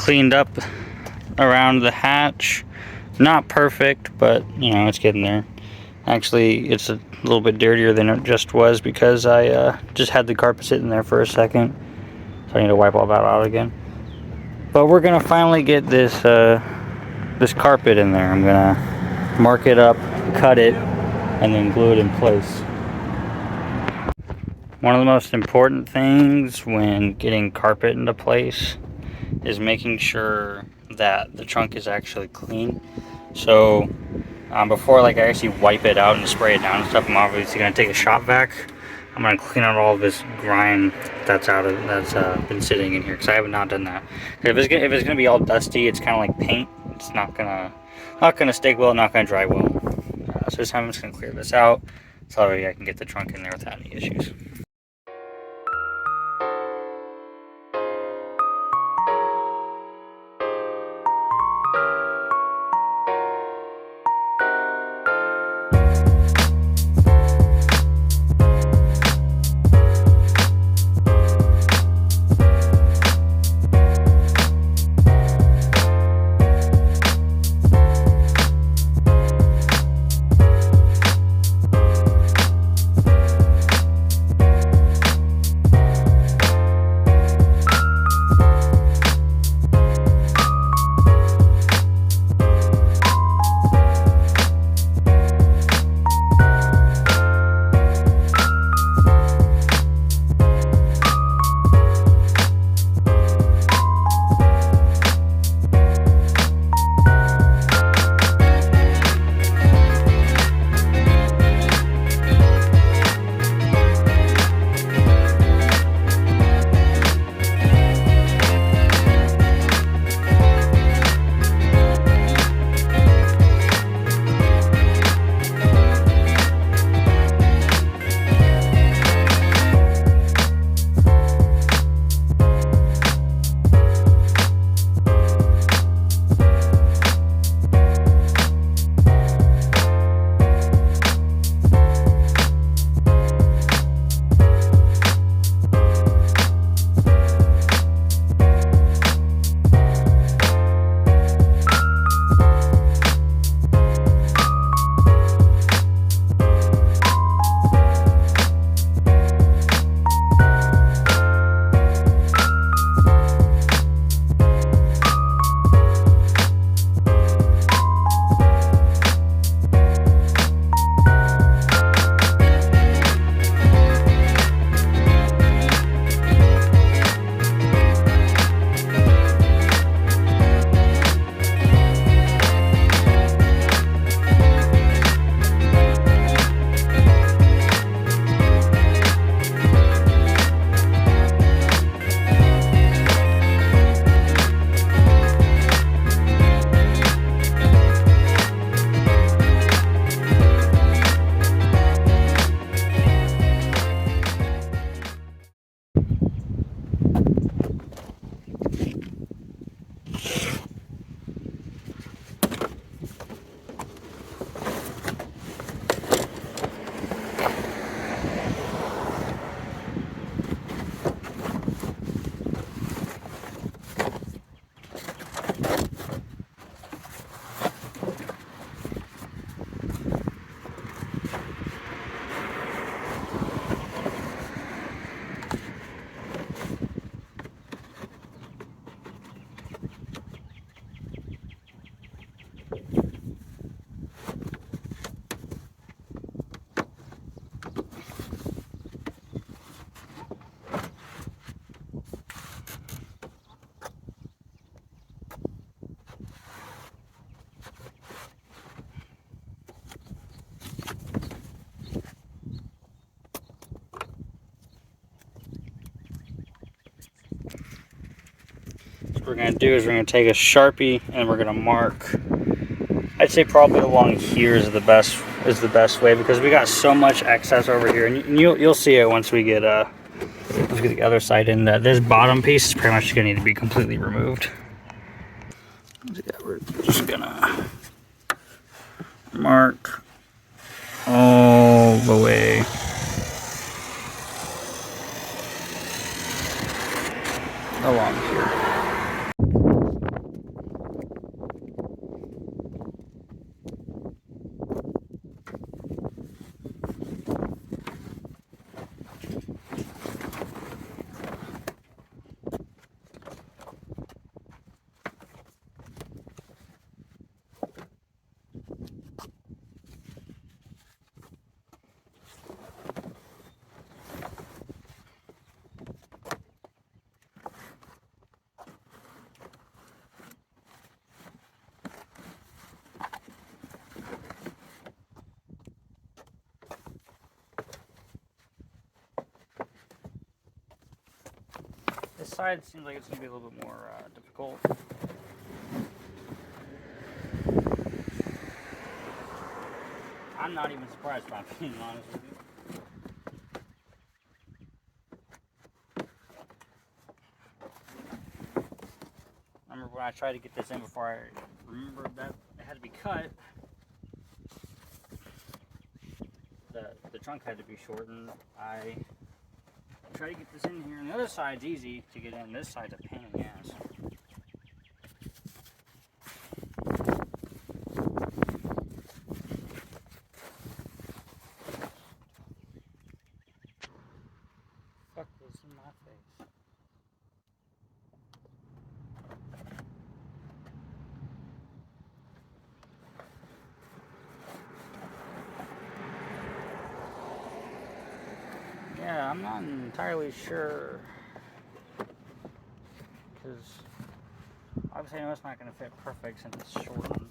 cleaned up around the hatch. Not perfect, but you know, it's getting there. Actually, it's a little bit dirtier than it just was because I just had the carpet sitting there for a second. So I need to wipe all that out again. But we're gonna finally get this this carpet in there. I'm gonna mark it up, cut it, and then glue it in place. One of the most important things when getting carpet into place is making sure that the trunk is actually clean. So before like I actually wipe it out and spray it down and stuff, I'm obviously gonna take a shop vac. I'm gonna clean out all this grime that's been sitting in here, because I have not done that. If it's gonna be all dusty, it's kind of like paint. It's not gonna stick well, not gonna dry well. So this time I'm just gonna clear this out so that way I can get the trunk in there without any issues. What we're going to do is we're going to take a Sharpie and we're going to mark. I'd say probably along here is the best way, because we got so much excess over here, and you'll see it once we get the other side in, that this bottom piece is pretty much going to need to be completely removed. We're just gonna mark all the way along here. This side seems like it's going to be a little bit more difficult. I'm not even surprised, if I'm being honest with you. Remember when I tried to get this in before I remembered that it had to be cut, the trunk had to be shortened. I tried to get this in here, and the other side's easy to get in. This side's a pain in the ass. Fuck was in my face. Yeah, I'm not entirely sure, because obviously I know it's not going to fit perfect since it's shortened.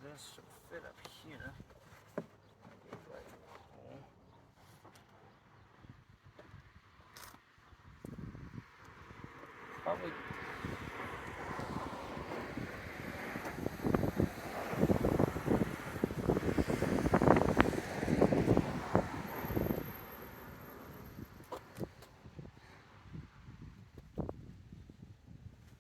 This should fit up here. Probably.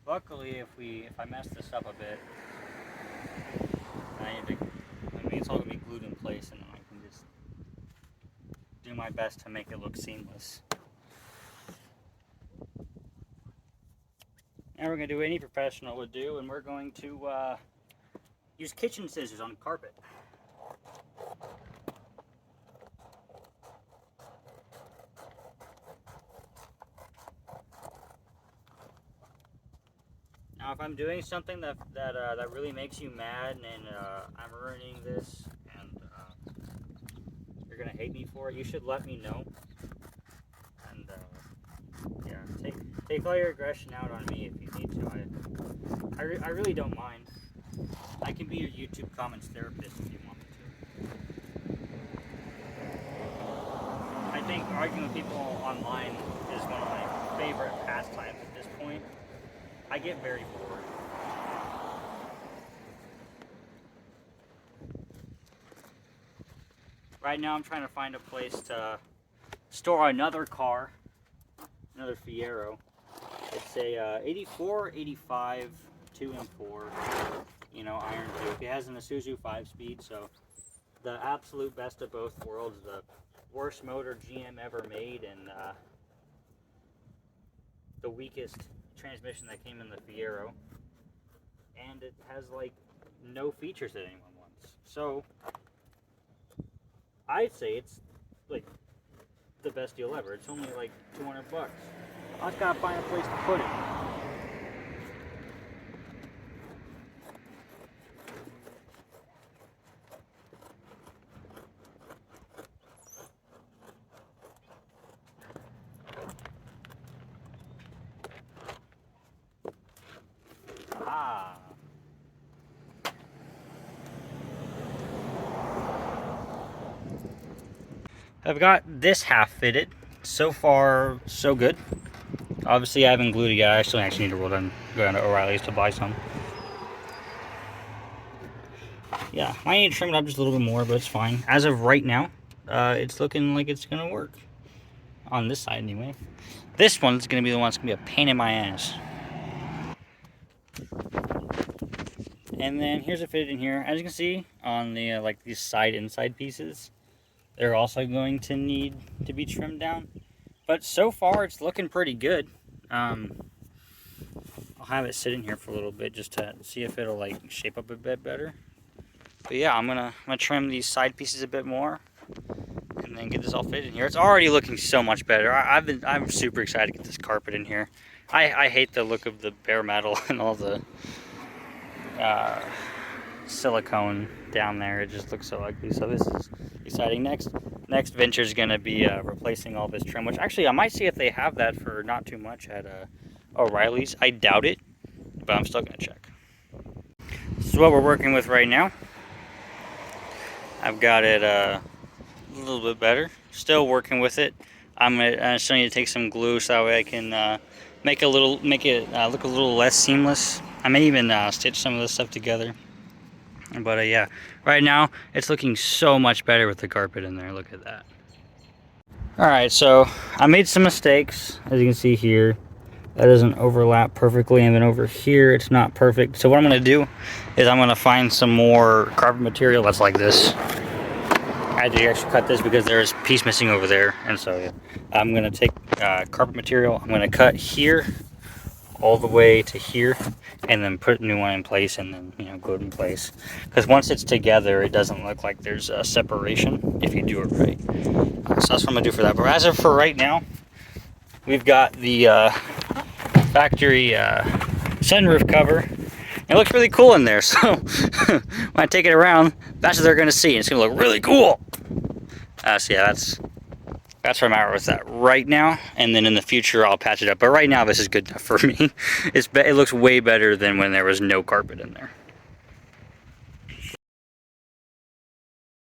Luckily, if I mess this up a bit, it's all gonna be glued in place, and then I can just do my best to make it look seamless. Now we're gonna do what any professional would do, and we're going to use kitchen scissors on carpet. Now, if I'm doing something that really makes you mad, and I'm ruining this, and you're gonna hate me for it, you should let me know. And yeah, take all your aggression out on me if you need to. I really don't mind. I can be your YouTube comments therapist if you want me to. I think arguing with people online is one of my favorite pastimes at this point. I get very bored. Right now I'm trying to find a place to store another car, another Fiero. It's a 84, 85, 2M4, you know, iron Duke. It has an Isuzu 5-speed, so the absolute best of both worlds. The worst motor GM ever made, and the weakest transmission that came in the Fiero, and it has like no features that anyone wants. So I'd say it's like the best deal ever. It's only like 200 bucks. I just gotta find a place to put it. Ah. I've got this half fitted. So far, so good. Obviously, I haven't glued it yet. I actually need to go down to O'Reilly's to buy some. Yeah, I need to trim it up just a little bit more, but it's fine. As of right now, it's looking like it's gonna work. On this side, anyway. This one's gonna be the one that's gonna be a pain in my ass. And then here's a fitted in here. As you can see on the like these side inside pieces, they're also going to need to be trimmed down. But so far it's looking pretty good. I'll have it sit in here for a little bit just to see if it'll like shape up a bit better. But yeah, I'm gonna trim these side pieces a bit more, and then get this all fitted in here. It's already looking so much better. I'm super excited to get this carpet in here. I hate the look of the bare metal and all the silicone down there. It just looks so ugly. So this is exciting. Next venture is gonna be replacing all this trim, which actually I might see if they have that for not too much at O'Reilly's. I doubt it, but I'm still gonna check. This is what we're working with right now. I've got it a little bit better. Still working with it. I still need to take some glue so that way I can make it look a little less seamless. I may even stitch some of this stuff together. But yeah, right now it's looking so much better with the carpet in there. Look at that. Alright, so I made some mistakes, as you can see here. That doesn't overlap perfectly, and then over here it's not perfect. So what I'm going to do is I'm going to find some more carpet material that's like this. I had to actually cut this because there's a piece missing over there, and so yeah, I'm going to take carpet material. I'm going to cut here all the way to here, and then put a new one in place, and then, you know, glue it in place. Because once it's together, it doesn't look like there's a separation if you do it right. So that's what I'm gonna do for that. But as of for right now, we've got the factory sunroof cover. It looks really cool in there. So when I take it around, that's what they're gonna see. It's gonna look really cool. So yeah, that's where I'm at with that right now, and then in the future I'll patch it up. But right now this is good enough for me. It looks way better than when there was no carpet in there.